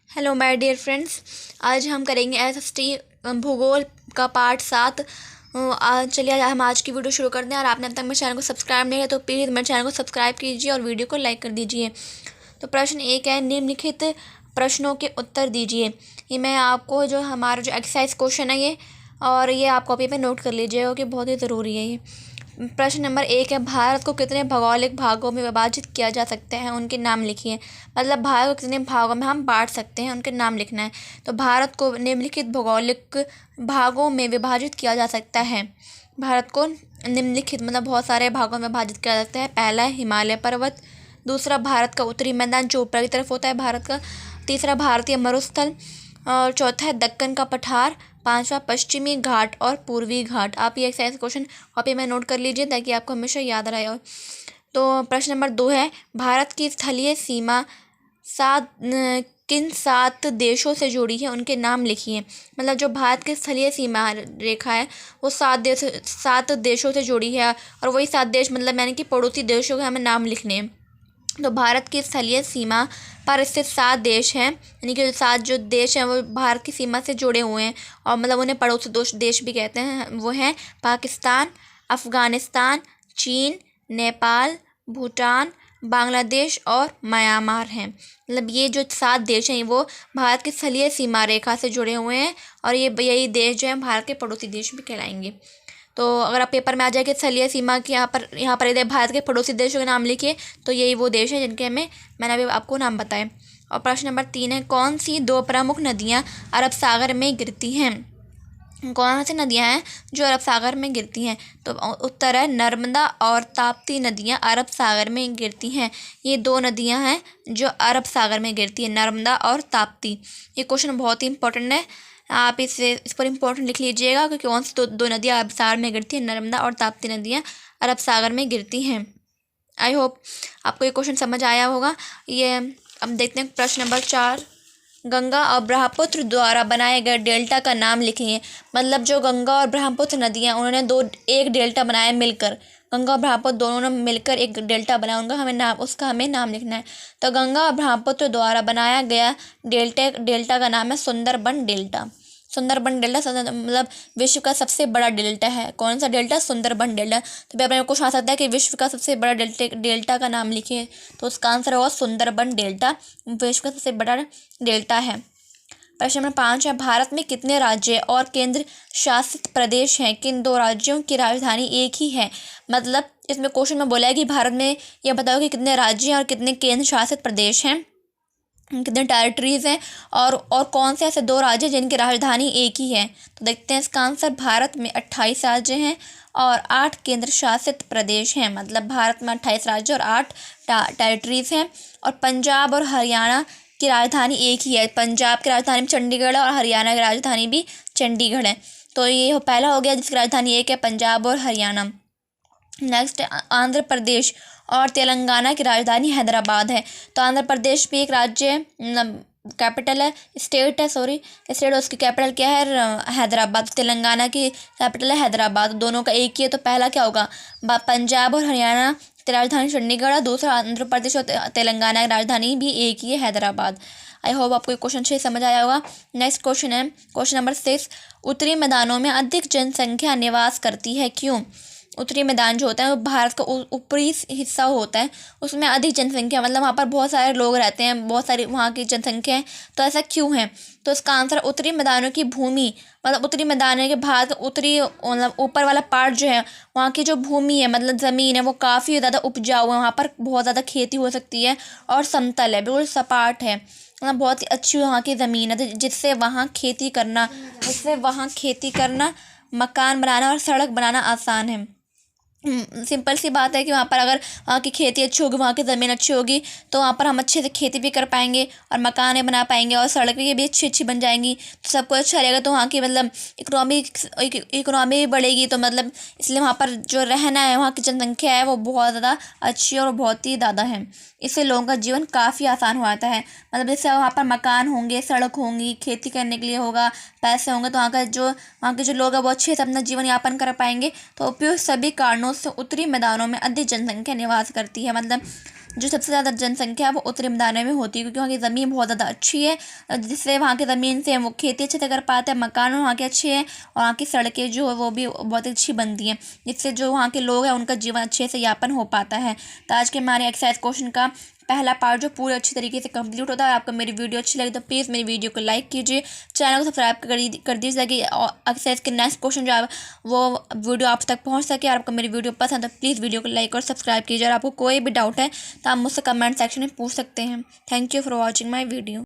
Hello my dear friends. आज हम करेंगे एसएसटी भूगोल का पार्ट 7। चलिए हम आज की वीडियो शुरू करते हैं। और आपने अब तक मेरे चैनल को सब्सक्राइब नहीं किया तो प्लीज़ मेरे चैनल को सब्सक्राइब कीजिए और वीडियो को लाइक कर दीजिए। तो प्रश्न 1 है, निम्नलिखित प्रश्नों के उत्तर दीजिए। ये मैं आपको जो हमारा जो एक्सरसाइज क्वेश्चन है ये, और ये आप कॉपी पे नोट कर लीजिएगा कि बहुत ही ज़रूरी है ये। प्रश्न नंबर 1 है, भारत को कितने भौगोलिक भागों में विभाजित किया जा सकता है, उनके नाम लिखिए। मतलब भारत को कितने भागों में हम बांट सकते हैं, उनके नाम लिखना है। तो भारत को निम्नलिखित भौगोलिक भागों में विभाजित किया जा सकता है। भारत को निम्नलिखित मतलब बहुत सारे भागों में विभाजित किया जा सकता है। पहला है हिमालय पर्वत, दूसरा भारत का उत्तरी मैदान जो ऊपर की तरफ होता है भारत का, तीसरा भारतीय मरुस्थल, और चौथा है दक्कन का पठार, पांचवा पश्चिमी घाट और पूर्वी घाट। आप ये एक्सरसाइज क्वेश्चन कॉपी में नोट कर लीजिए ताकि आपको हमेशा याद रहे। तो प्रश्न नंबर 2 है, भारत की स्थलीय सीमा किन 7 देशों से जुड़ी है, उनके नाम लिखिए। मतलब जो भारत की स्थलीय सीमा रेखा है वो 7 देशों से जुड़ी है, और वही 7 देश मतलब यानी कि पड़ोसी देशों के हमें नाम लिखने हैं। तो भारत की स्थलीय सीमा पर स्थित 7 देश हैं, यानी कि 7 जो देश हैं वो भारत की सीमा से जुड़े हुए हैं, और मतलब उन्हें पड़ोसी देश भी कहते हैं। वो हैं पाकिस्तान, अफ़गानिस्तान, चीन, नेपाल, भूटान, बांग्लादेश और म्यांमार हैं। मतलब ये जो 7 देश हैं वो भारत की स्थलीय सीमा रेखा से जुड़े हुए हैं, और ये यही देश जो है भारत के पड़ोसी देश भी कहलाएंगे। तो अगर आप पेपर में आ जाए कि स्थलीय सीमा के यहाँ पर इधर भारत के पड़ोसी देशों के नाम लिखिए, तो यही वो देश है जिनके मैंने अभी आपको नाम बताए। और प्रश्न नंबर 3 है, कौन सी 2 प्रमुख नदियाँ अरब सागर में गिरती हैं? कौन सी नदियाँ हैं जो अरब सागर में गिरती हैं? तो उत्तर है नर्मदा और ताप्ती नदियाँ अरब सागर में गिरती हैं। ये 2 नदियाँ हैं जो अरब सागर में गिरती हैं, नर्मदा और ताप्ती। ये क्वेश्चन बहुत ही इंपॉर्टेंट है, आप इस पर इम्पोर्टेंट लिख लीजिएगा कि कौन सी दो नदियाँ अरब सागर में गिरती हैं। नर्मदा और ताप्ती नदियाँ अरब सागर में गिरती हैं। आई होप आपको ये क्वेश्चन समझ आया होगा। ये अब देखते हैं प्रश्न नंबर 4, गंगा और ब्रह्मपुत्र द्वारा बनाए गए डेल्टा का नाम लिखिए। मतलब जो गंगा और ब्रह्मपुत्र नदियाँ उन्होंने एक डेल्टा बनाया मिलकर, गंगा और ब्रह्मपुत्र दोनों ने मिलकर एक डेल्टा बनाया, उसका हमें नाम लिखना है। तो गंगा और ब्रह्मपुत्र द्वारा बनाया गया डेल्टा का नाम है सुंदरबन डेल्टा। सुंदरबन डेल्टा मतलब विश्व का सबसे बड़ा डेल्टा है। कौन सा डेल्टा? सुंदरबन डेल्टा। तो पेपर में क्वेश्चन आ सकता है कि विश्व का सबसे बड़ा डेल्टा का नाम लिखिए, तो उसका आंसर होगा सुंदरबन डेल्टा, विश्व का सबसे बड़ा डेल्टा है। प्रश्न नंबर 5 है, भारत में कितने राज्य और केंद्र शासित प्रदेश हैं? किन 2 राज्यों की राजधानी एक ही है? मतलब इसमें क्वेश्चन में बोला है कि भारत में यह बताओ कि कितने राज्य और कितने केंद्र शासित प्रदेश हैं, कितने टेरिटरीज हैं, और कौन से ऐसे 2 राज्य जिनकी राजधानी एक ही है। तो देखते हैं इसका आंसर, भारत में 28 राज्य हैं और 8 केंद्र शासित प्रदेश हैं। मतलब भारत में 28 राज्य और 8 टेरिटरीज हैं। और पंजाब और हरियाणा की राजधानी एक ही है। पंजाब की राजधानी चंडीगढ़ है और हरियाणा की राजधानी भी चंडीगढ़ है। तो ये पहला हो गया जिसकी राजधानी एक है, पंजाब और हरियाणा। नेक्स्ट, आंध्र प्रदेश और तेलंगाना की राजधानी हैदराबाद है। तो आंध्र प्रदेश भी एक राज्य है, कैपिटल है, स्टेट है, स्टेट, उसकी कैपिटल क्या है? हैदराबाद। तेलंगाना की कैपिटल है हैदराबाद। दोनों का एक ही है, तो पहला क्या होगा? पंजाब और हरियाणा की राजधानी चंडीगढ़ है, दूसरा आंध्र प्रदेश और तेलंगाना की राजधानी भी एक ही है, हैदराबाद। आई होप आपको क्वेश्चन 6 समझ आया होगा। नेक्स्ट क्वेश्चन है क्वेश्चन नंबर 6, उत्तरी मैदानों में अधिक जनसंख्या निवास करती है, क्यों? उत्तरी मैदान जो होता है वो भारत का ऊपरी हिस्सा होता है, उसमें अधिक जनसंख्या, मतलब वहाँ पर बहुत सारे लोग रहते हैं, बहुत सारी वहाँ की जनसंख्या है। तो ऐसा क्यों है? तो इसका आंसर, उत्तरी मैदानों की भूमि, मतलब उत्तरी मैदान है कि भारत उत्तरी मतलब ऊपर वाला पार्ट जो है वहाँ की जो भूमि है मतलब ज़मीन है वो काफ़ी ज़्यादा उपजाऊ है, वहाँ पर बहुत ज़्यादा खेती हो सकती है, और समतल है, बिल्कुल सपाट है, मतलब बहुत ही अच्छी वहाँ की ज़मीन है, जिससे वहाँ खेती करना, मकान बनाना और सड़क बनाना आसान है। सिंपल सी बात है कि वहाँ पर अगर वहाँ की खेती अच्छी होगी, वहाँ की ज़मीन अच्छी होगी, तो वहाँ पर हम अच्छे से खेती भी कर पाएंगे और मकान भी बना पाएंगे और सड़कें भी अच्छी अच्छी बन जाएंगी, तो सबको अच्छा रहेगा। तो वहाँ की मतलब इकोनॉमी भी बढ़ेगी। तो मतलब इसलिए वहाँ पर जो रहना है, वहाँ की जनसंख्या है वो बहुत ज़्यादा अच्छी और बहुत ही ज़्यादा है। इससे लोगों का जीवन काफ़ी आसान हो जाता है। मतलब जैसे वहाँ पर मकान होंगे, सड़क होंगी, खेती करने के लिए होगा, पैसे होंगे, तो वहाँ के जो लोग हैं वो अच्छे से अपना जीवन यापन कर पाएंगे। तो उपयुक्त सभी कारणों से उत्तरी मैदानों में अधिक जनसंख्या निवास करती है। मतलब जो सबसे ज़्यादा जनसंख्या है वो उत्तरी मैदान में होती है, क्योंकि वहाँ की ज़मीन बहुत ज़्यादा अच्छी है, जिससे वहाँ की ज़मीन से वो खेती अच्छे से कर पाते हैं, मकान वहाँ के अच्छे हैं, और वहाँ की सड़कें जो है वो भी बहुत अच्छी बनती हैं, जिससे जो वहाँ के लोग हैं उनका जीवन अच्छे से यापन हो पाता है। तो आज के हमारे एक्सरसाइज क्वेश्चन का पहला पार्ट जो पूरे अच्छी तरीके से कंप्लीट होता है। आपको मेरी वीडियो अच्छी लगी तो प्लीज़ मेरी वीडियो को लाइक कीजिए, चैनल को सब्सक्राइब कर दीजिए, ताकि एक्सरसाइज के नेक्स्ट क्वेश्चन जो आप वो वीडियो आप तक पहुंच सके। और आपको मेरी वीडियो पसंद है तो प्लीज़ वीडियो को लाइक और सब्सक्राइब कीजिए। और आपको कोई भी डाउट है तो आप मुझसे कमेंट सेक्शन में पूछ सकते हैं। Thank you for watching my video.